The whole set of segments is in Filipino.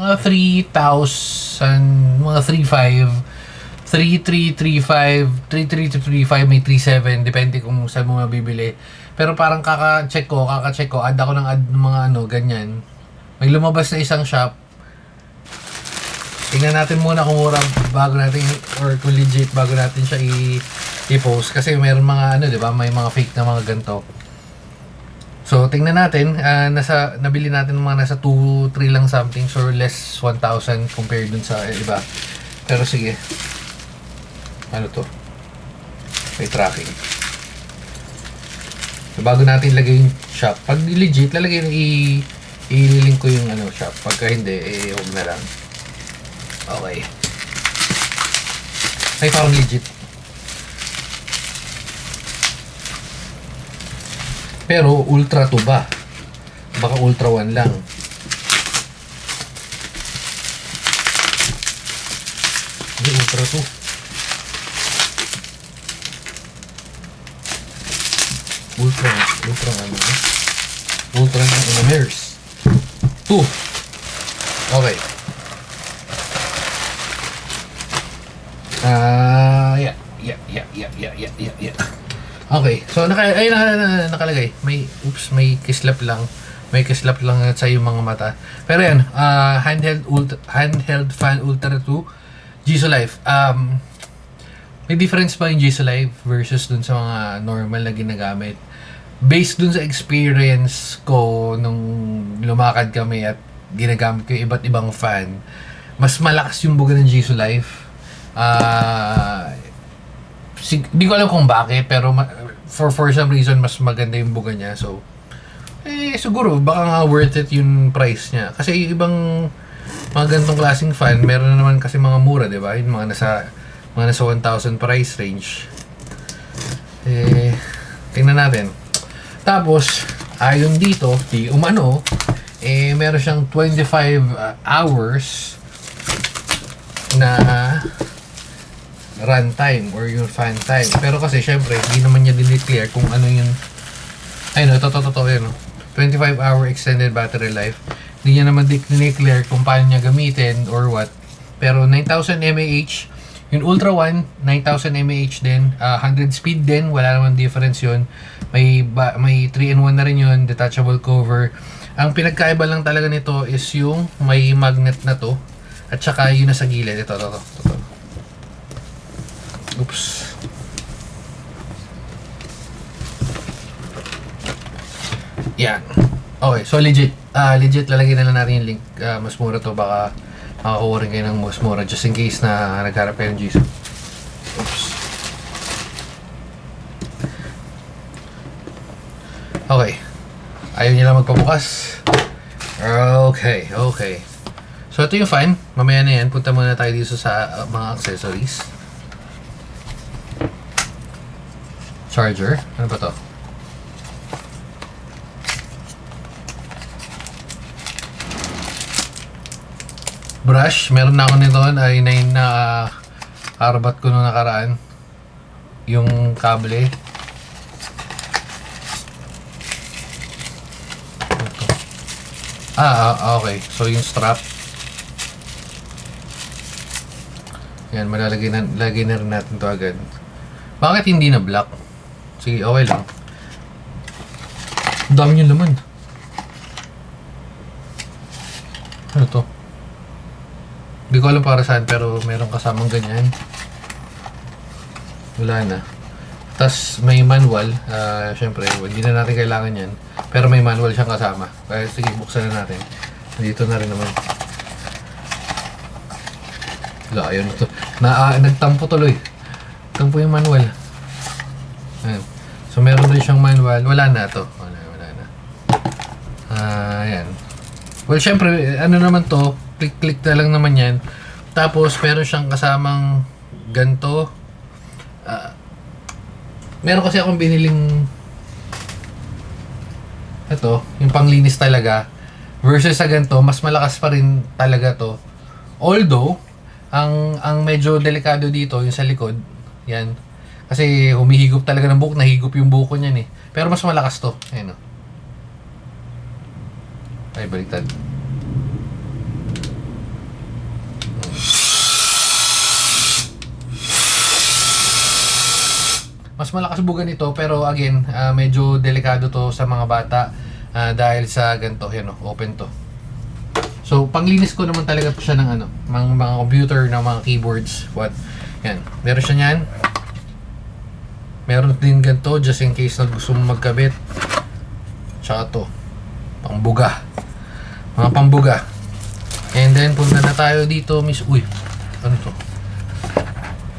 mga 3,000, mga 3,500, 3,335, 3,335, may 3,700, depende kung saan mo mabibili. Pero parang kaka-check ko, add ako ng mga ano, ganyan. May lumabas na isang shop. Tingnan natin muna kung mura bago natin, or kung legit bago natin siya i-post. Kasi mayroon mga ano, di ba? May mga fake na mga ganito. So, tingnan natin. Nabili natin mga nasa 2, 3 lang something. So, less 1,000 compared dun sa iba. Pero sige. Ano to? May tracking. So, bago natin lagay yung shop. Pag legit, lalagay i-link ko yung ano, shop. Pagka hindi, huwag na lang. Okay. Ay, parang legit. Pero, Ultra 2 ba? Baka Ultra 1 lang. Hindi, Ultra 2. Ultra ano? Ultra ng Inamers 2. Okay. Yeah. Okay. So nakalagay. May kislap lang. May kislap lang sa yung mga mata. Pero yan, handheld fan Ultra 2 Giso Life. May difference pa yung Giso Life versus dun sa mga normal na ginagamit. Based dun sa experience ko nung lumakad kami at ginagamit ko yung iba't ibang fan, mas malakas yung buga ng Giso Life. Di ko alam kung bakit, pero for some reason mas maganda yung buga niya. So siguro baka nga worth it yung price niya. Kasi yung ibang mga ganitong klaseng fan, meron na naman kasi mga mura, di ba? Yung mga nasa 1,000 price range. Tingnan natin. Tapos, ayon dito, meron siyang 25 hours na run time or yung fan time. Pero kasi, syempre, hindi naman niya dineclare kung ano yung... Ayun, ito, yun. 25-hour extended battery life. Hindi niya naman dineclare kung paano niya gamitin or what. Pero 9,000 mAh, yung Ultra 1, 9,000 mAh din, 100 speed din, wala naman difference yun. May 3-in-1 na rin yun, detachable cover. Ang pinagkaiba lang talaga nito is yung may magnet na to, at saka yun na sa gilid. Ito. Oops. Yan. Okay, so legit. Legit, lalagyan na lang natin yung link. Mas mura to, baka makakuha rin kayo ng mas mura just in case na nagharap kayo ng Giso. Oops. Okay. Ayaw niya lang magpabukas. Okay. So ito yung fan. Mamaya na yan. Punta muna tayo dito sa mga accessories. Charger. Ano ba to? Brush, meron na ako nito, i9 na karabat ko nung nakaraan. Yung kable. Okay. So yung strap. Yan, lagay na rin natin to agad. Bakit hindi na black? Sige, okay lang. Dami yung laman. Ano to? Hindi ko alam para saan, pero meron kasamang ganyan. Wala na. Tapos may manual. Syempre, hindi na natin kailangan yan. Pero may manual siyang kasama. Kaya sige, buksan na natin. Dito na rin naman. Wala, ayun ito. Nagtampo tuloy. Tampo yung manual. Ayan. So meron rin siyang manual. Wala na to. Wala na. Ayan. Well, syempre, ano naman to, click na lang naman yan. Tapos, meron siyang kasamang ganto. Meron kasi akong biniling ito, yung panglinis talaga. Versus sa ganto, mas malakas pa rin talaga to. Although, ang medyo delikado dito, yung sa likod, yan. Kasi humihigop talaga ng buhok, nahigop yung buhok niyan eh. Pero mas malakas to. Ayan o. Oh. Ay, baliktad. malakas buga nito, pero again, medyo delikado to sa mga bata dahil sa ganito, yan open to. So, panglinis ko naman talaga to siya ng mga computer, ng mga keyboards, yan. Meron siya niyan. Meron din ganito, just in case na gusto mo magkabit. Tsaka to, pangbuga. Mga pambuga. And then, punta na tayo dito, uy, ano to?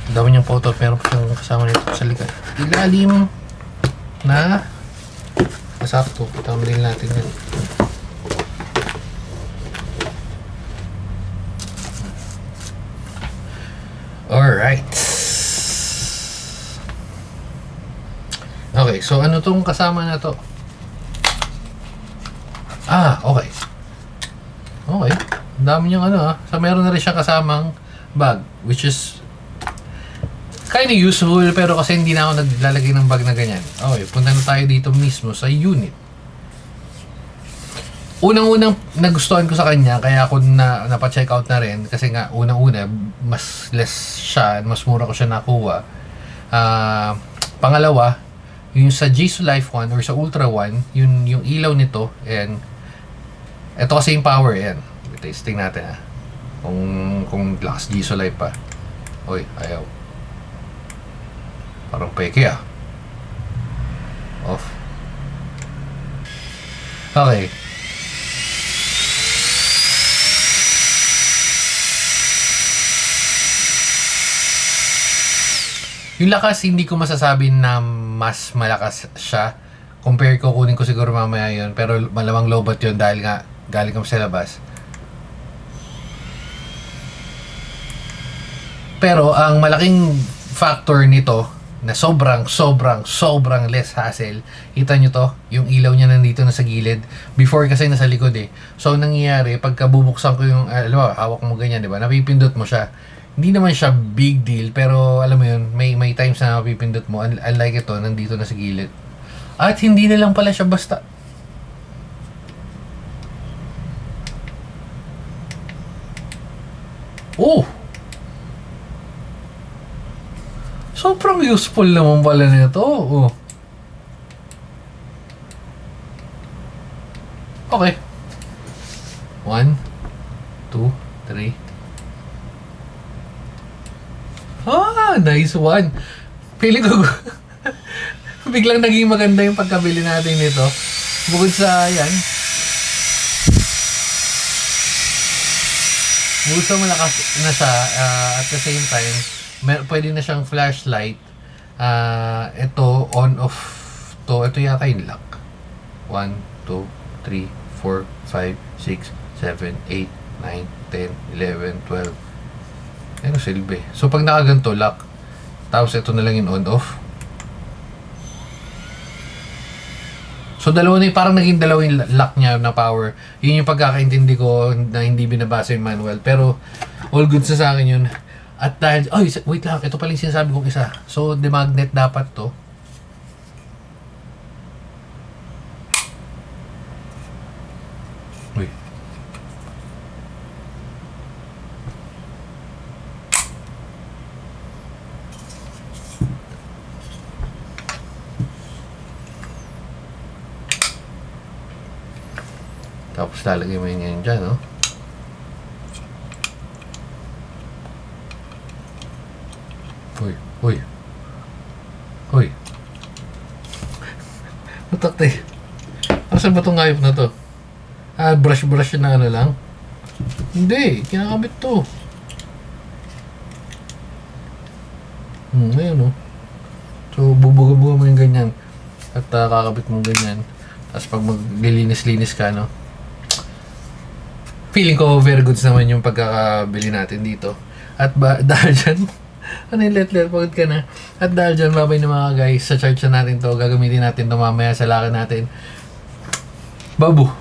Ang dami niyang photo, meron pa siyang kasama nito sa likod. Ilalim na masakto. Thumbnail natin yan. Alright. Okay, so ano tong kasama na to? Okay. Okay. Ang dami niyang So, meron na rin siya kasamang bag, which is kind of useful, pero kasi hindi na ako naglalagay ng bag na ganyan. Okay, punta na tayo dito mismo sa unit. Unang-unang nagustuhan ko sa kanya, kaya ako napa-check out na rin, kasi nga, unang-una, mas less siya, mas mura ko siya nakuha. Pangalawa, yung sa Jisoo Life 1 or sa Ultra 1, yung ilaw nito, and ito kasi yung power, yan. Testing natin kung lakas Jisoo Life pa. Uy, ayaw. Parang peke Off. Okay. Yung lakas, hindi ko masasabi na mas malakas siya. Compare ko, kunin ko siguro mamaya yun. Pero malamang lobat yun dahil nga galing kami sa labas. Pero ang malaking factor nito na sobrang less hassle. Kita nyo to, yung ilaw niya nandito na sa gilid. Before kasi nasa likod So nangyayari, pagka bubuksan ko yung, hawak mo ganyan, di ba? Napipindot mo siya. Hindi naman siya big deal, pero alam mo yun, may times na napipindot mo. Unlike ito, nandito na sa gilid. At hindi na lang pala siya basta. Sobrang useful naman pala nito. Okay. 1, 2, 3. Nice one. Feeling ko biglang naging maganda yung pagkabili natin nito. Bukod sa yan, bukod sa malakas na siya, at the same time, pwede na siyang flashlight. Ito, on off to. Ito yata yung lock. 1, 2, 3, 4, 5, 6, 7, 8, 9, 10, 11, 12. Ano silbi? So pag nakaganto, lock. Tapos ito na lang yung on off. So dalawa na yung, parang naging dalawa yung lock niya na power. Yun yung pagkakaintindi ko na hindi binabasa yung manual. Pero all good sa akin yun. At dahil, wait lang, ito pala yung sinasabi kong isa. So the magnet dapat to. Uy. Tapos lalagay mo yun dyan, no? Uy. Matakti. Asan ba itong hayop na to? Brush na lang? Hindi, kinakabit to. Ayun, no? So, bubuga-buga mo yung ganyan. At kakabit mo ganyan. Tapos pag maglilinis-linis ka, no? Feeling ko very good naman yung pagkakabili natin dito. At dahil dyan, let pagod ka na. At dahil dyan, babay na mga guys, sa charge na natin to, gagamitin natin to mamaya sa laki natin. Babu!